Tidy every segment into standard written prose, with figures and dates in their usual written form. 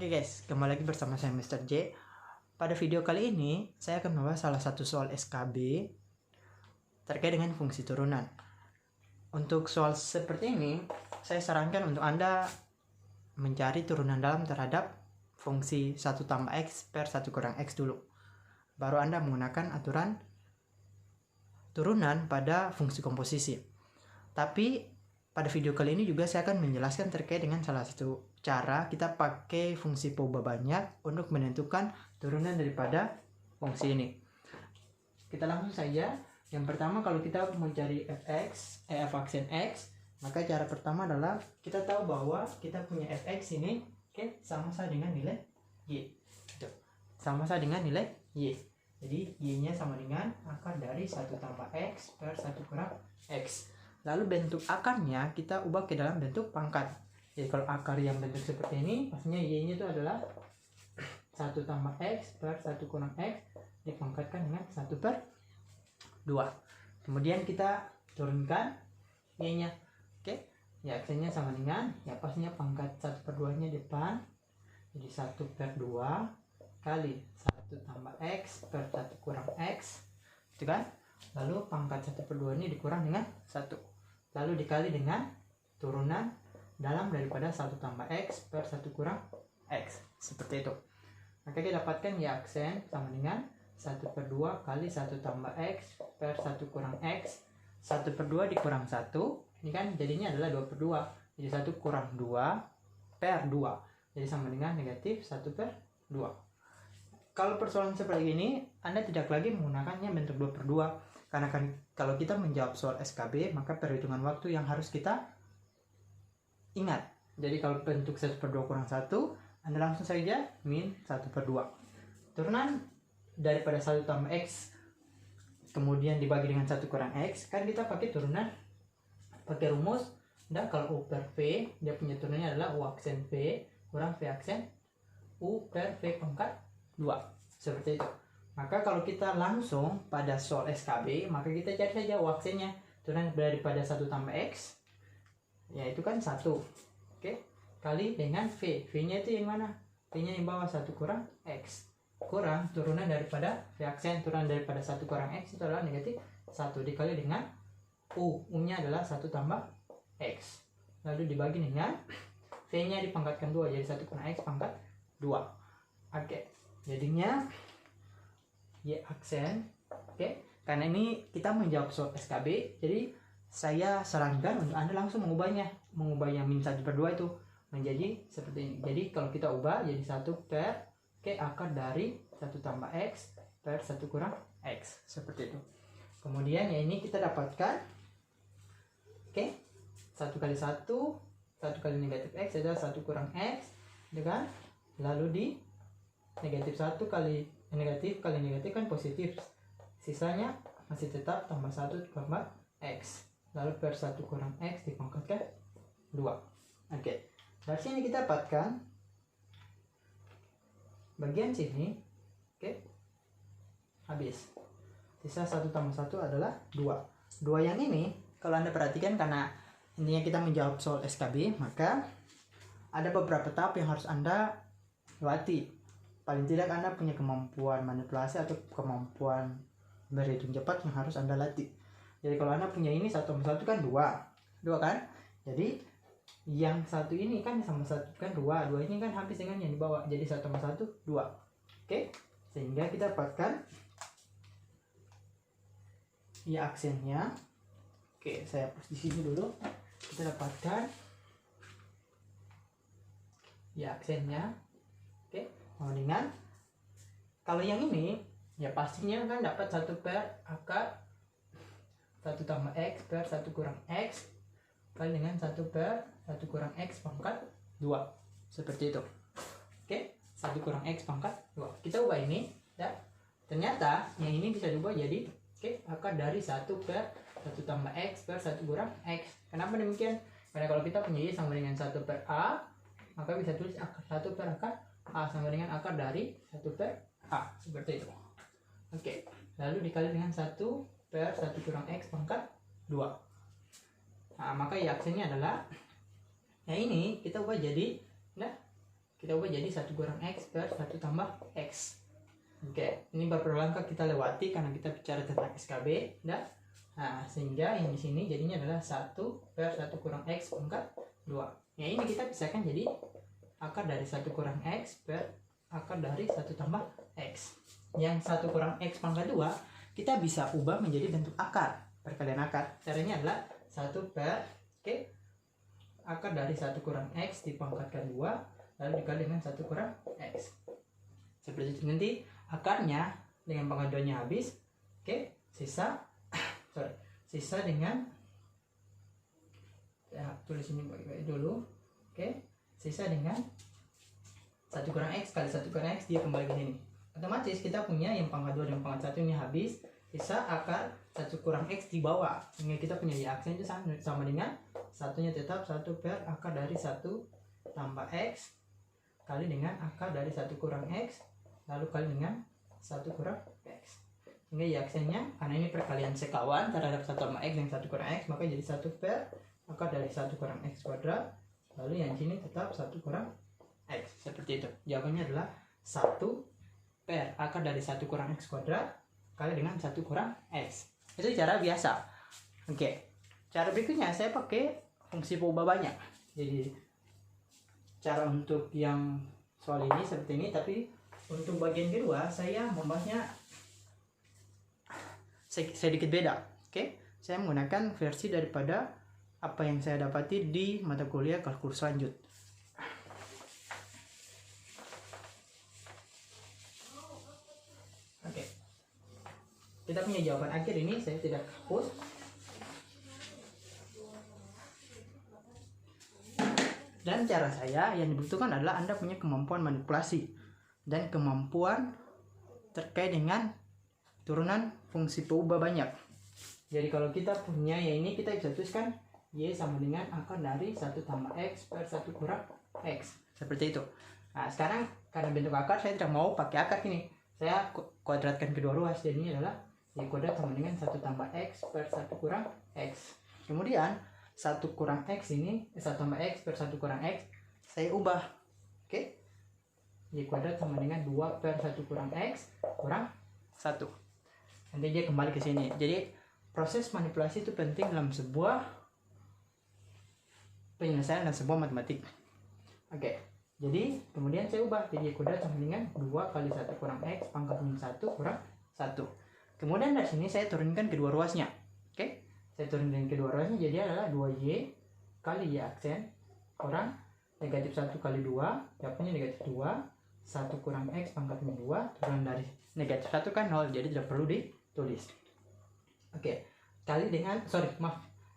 Oke guys, kembali lagi bersama saya Mr. J. Pada video kali ini, saya akan membahas salah satu soal SKB terkait dengan fungsi turunan. Untuk soal seperti ini, saya sarankan untuk Anda mencari turunan dalam terhadap fungsi 1 tambah X per 1 kurang X dulu. Baru Anda menggunakan aturan turunan pada fungsi komposisi. Tapi pada video kali ini juga saya akan menjelaskan terkait dengan salah satu cara kita pakai fungsi Poba banyak untuk menentukan turunan daripada fungsi ini. Kita langsung saja. Yang pertama, kalau kita mencari f aksen x, maka cara pertama adalah kita tahu bahwa kita punya fx ini sama-sama dengan nilai y. Sama-sama dengan nilai y. Jadi y-nya sama dengan akar dari 1 tambah x per 1 kurang x. Lalu bentuk akarnya kita ubah ke dalam bentuk pangkat. Jadi kalau akar yang bentuk seperti ini, pastinya y-nya itu adalah 1 tambah x per 1 kurang x dipangkatkan dengan 1 per 2. Kemudian kita turunkan y-nya. Oke. Ya, aksennya sama dengan, ya pastinya pangkat 1 per 2-nya depan. Jadi 1 per 2 kali 1 tambah x per 1 kurang x. Itu kan? Lalu pangkat 1 per 2 ini dikurang dengan 1. Lalu dikali dengan turunan dalam daripada 1 tambah x per 1 kurang x. Seperti itu. Maka kita dapatkan ya aksen sama dengan 1 per 2 kali 1 tambah x per 1 kurang x. 1 per 2 dikurang 1. Ini kan jadinya adalah 2 per 2. Jadi 1 kurang 2 per 2. Jadi sama dengan negatif 1 per 2. Kalau persoalan seperti ini, Anda tidak lagi menggunakannya bentuk 2 per 2. Karena kan kalau kita menjawab soal SKB, maka perhitungan waktu yang harus kita ingat. Jadi kalau bentuk 1 per 2 kurang 1, Anda langsung saja min 1 per 2. Turunan daripada 1 tambah X, kemudian dibagi dengan 1 kurang X, kan kita pakai turunan, pakai rumus. Dan kalau U per V, dia punya turunannya adalah U aksen V kurang V aksen U per V pangkat 2. Seperti itu. Maka kalau kita langsung pada soal SKB, maka kita cari saja U aksennya. Turunan daripada 1 tambah X, yaitu kan 1. Oke. Kali dengan V. V-nya itu yang mana? V-nya yang bawah 1 kurang X. Kurang turunan daripada V aksen. Turunan daripada 1 kurang X itu adalah negatif 1. Dikali dengan U. U-nya adalah 1 tambah X. Lalu dibagi dengan V-nya dipangkatkan 2. Jadi 1 kurang X pangkat 2. Oke. Jadinya Y aksen. Oke. Karena ini kita menjawab soal SKB, jadi saya sarankan untuk Anda langsung mengubahnya. Mengubah yang min 1 per 2 itu menjadi seperti ini. Jadi kalau kita ubah jadi 1 per akar dari 1 tambah X per 1 kurang X. Seperti itu. Kemudian ya ini kita dapatkan 1 kali 1 kali negatif X adalah 1 kurang X, kan? Lalu di negatif 1 kali negatif kan positif. Sisanya masih tetap tambah 1 tambah X. Lalu per 1 kurang X dipangkatkan 2. Oke. Dari sini kita dapatkan bagian sini. Oke. Habis. Sisa 1 tambah 1 adalah 2. 2 yang ini kalau Anda perhatikan, karena intinya kita menjawab soal SKB, maka ada beberapa tahap yang harus Anda lewati. Paling tidak Anda punya kemampuan manipulasi atau kemampuan berhitung cepat yang harus Anda latih. Jadi kalau Anda punya ini 1 tambah 1 kan 2. 2 kan? Jadi yang satu ini kan sama 1 kan 2. 2 ini kan habis dengan yang di bawah. Jadi 1 tambah 1, 2. Oke? Sehingga kita dapatkan ya aksennya. Oke, saya hapus di sini dulu. Kita dapatkan ya aksennya. Oke? Dengan kalau yang ini ya pastinya kan dapat 1 per akar 1 tambah X per 1 kurang X kali dengan 1 per 1 kurang X pangkat 2. Seperti itu. Oke, 1 kurang X pangkat 2. Kita ubah ini ya. Ternyata yang ini bisa diubah jadi akar dari 1 per 1 tambah X per 1 kurang X. Kenapa demikian? Karena kalau kita punya Y sama dengan 1 per A, maka bisa tulis akar 1 per akar A sama dengan akar dari 1 per A. Seperti itu. Oke. Lalu dikali dengan 1 per 1 kurang X pangkat 2. Nah, maka ya aksennya adalah, nah ini kita ubah jadi, nah, kita ubah jadi 1 kurang X per 1 tambah X. Oke, ini beberapa langkah kita lewati karena kita bicara tentang SKB. Nah, sehingga yang di sini jadinya adalah 1 per 1 kurang X pangkat 2. Ya, ini kita pisahkan jadi akar dari 1 kurang X per akar dari 1 tambah X. Yang 1 kurang X pangkat 2 kita bisa ubah menjadi bentuk akar, perkalian akar. Caranya adalah 1 per akar dari 1 kurang X dipangkatkan 2 lalu dikali dengan 1 kurang X. Seperti itu. Nanti akarnya dengan pangkat 2 nya habis. Sisa dengan tulis ini baik-baik dulu. Sisa dengan 1 kurang X kali 1 kurang X dia kembali ke sini. Otomatis kita punya yang pangkat 2 dan pangkat 1 ini habis. Sisa akar 1 kurang X di bawah. Sehingga kita punya y aksen itu sama dengan satunya tetap 1 per akar dari 1 tambah X kali dengan akar dari 1 kurang X lalu kali dengan 1 kurang X. Sehingga y aksennya karena ini perkalian sekawan terhadap 1 tambah X dan 1 kurang X, maka jadi 1 per akar dari 1 kurang X kuadrat lalu yang sini tetap 1 kurang X. Seperti itu. Jawabannya adalah 1 per akar dari 1 kurang X kuadrat kali dengan 1 kurang X. Itu cara biasa. Cara berikutnya saya pakai fungsi pengubah banyak. Jadi cara untuk yang soal ini seperti ini, tapi untuk bagian kedua saya membahasnya sedikit beda. Saya menggunakan versi daripada apa yang saya dapati di mata kuliah kalkulus lanjut. Kita punya jawaban akhir ini, saya tidak hapus. Dan cara saya yang dibutuhkan adalah Anda punya kemampuan manipulasi dan kemampuan terkait dengan turunan fungsi pengubah banyak. Jadi kalau kita punya ya ini, kita bisa tuliskan Y sama dengan akar dari 1 tambah X per 1 kurang X. Seperti itu. Nah, sekarang karena bentuk akar saya tidak mau pakai akar ini. Saya kuadratkan kedua ruas, jadinya adalah Y kuadrat sama dengan 1 tambah X per 1 kurang X. Kemudian 1 kurang X ini 1 tambah X per 1 kurang X saya ubah. Y kuadrat sama dengan 2 per 1 kurang X kurang 1. Nanti dia kembali ke sini. Jadi proses manipulasi itu penting dalam sebuah penyelesaian dan sebuah matematik. Jadi kemudian saya ubah jadi Y kuadrat sama dengan 2 kali 1 kurang X pangkat 1 kurang 1. Kemudian dari sini saya turunkan kedua ruasnya. Saya turunkan kedua ruasnya, jadi adalah 2Y kali Y aksen kurang negatif 1 kali 2, jawabannya negatif 2, 1 kurang X pangkat 2, turunan dari negatif 1 kan 0, jadi tidak perlu ditulis. Kali dengan,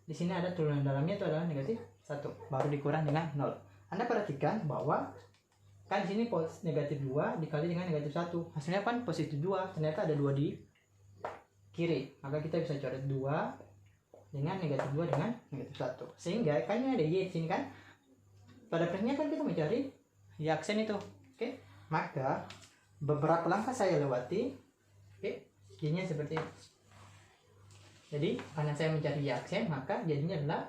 di sini ada turunan dalamnya itu adalah negatif 1, baru dikurang dengan 0. Anda perhatikan bahwa kan di sini negatif 2 dikali dengan negatif 1, hasilnya kan positif 2, ternyata ada 2 di kiri, maka kita bisa coret 2 dengan negatif 2 dengan negatif 1, sehingga kan ini ada Y di sini kan. Pada prinsipnya kan kita mencari Y aksen itu. Maka beberapa langkah saya lewati. Jadinya seperti ini. Jadi karena saya mencari Y aksen, maka jadinya adalah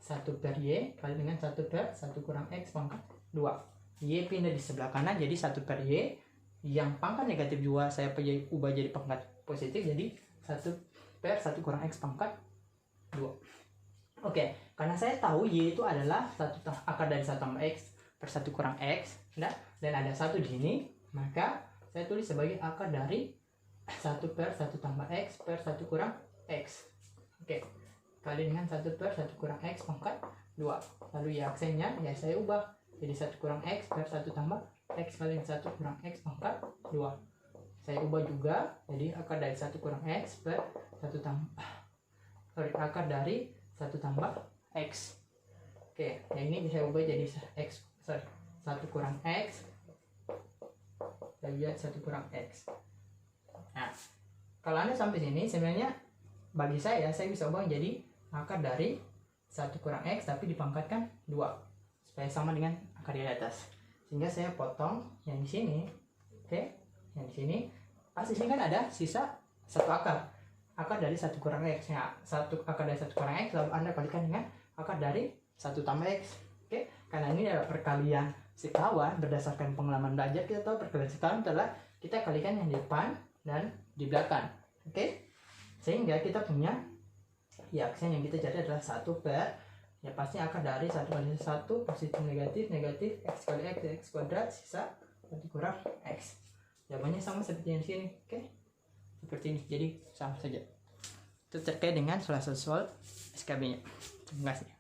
1 per Y kali dengan 1 per 1 kurang X pangkat 2. Y pindah di sebelah kanan, jadi 1 per Y. Yang pangkat negatif 2 saya ubah jadi pangkat positif, jadi 1 per 1 kurang X pangkat 2. Karena saya tahu Y itu adalah akar dari 1 tambah X per 1 kurang X, dan ada 1 di sini, maka saya tulis sebagai akar dari 1 per 1 tambah X per 1 kurang X. Kali dengan 1 per 1 kurang X pangkat 2. Lalu Y aksennya ya saya ubah jadi 1 kurang X per 1 tambah X kali dengan 1 kurang X pangkat 2. Saya ubah juga jadi akar dari 1 kurang X per 1 tambah akar dari 1 tambah X. Yang ini bisa ubah jadi 1 kurang X dan lihat 1 kurang X. Nah, kalau Anda sampai sini, sebenarnya bagi saya bisa ubah jadi akar dari 1 kurang X tapi dipangkatkan 2 supaya sama dengan akar di atas. Sehingga saya potong yang di sini. Yang di sini pas di sini kan ada sisa 1 akar dari 1 kurang X. Ya, 1 akar dari 1 kurang X lalu Anda kalikan dengan akar dari 1 tambah X. Karena ini adalah perkalian sekawan, berdasarkan pengalaman belajar kita tahu perkalian sekawan adalah kita kalikan yang di depan dan di belakang. Oke? Sehingga kita punya ya aksen yang kita cari adalah 1 per ya pasti akar dari 1 kali 1 positif negatif x kali x kuadrat sisa berarti kurang x. Jawabannya sama seperti yang di sini. Oke? Seperti ini. Jadi sama saja. Itu terkait dengan salah satu soal SKB-nya. Terima kasih.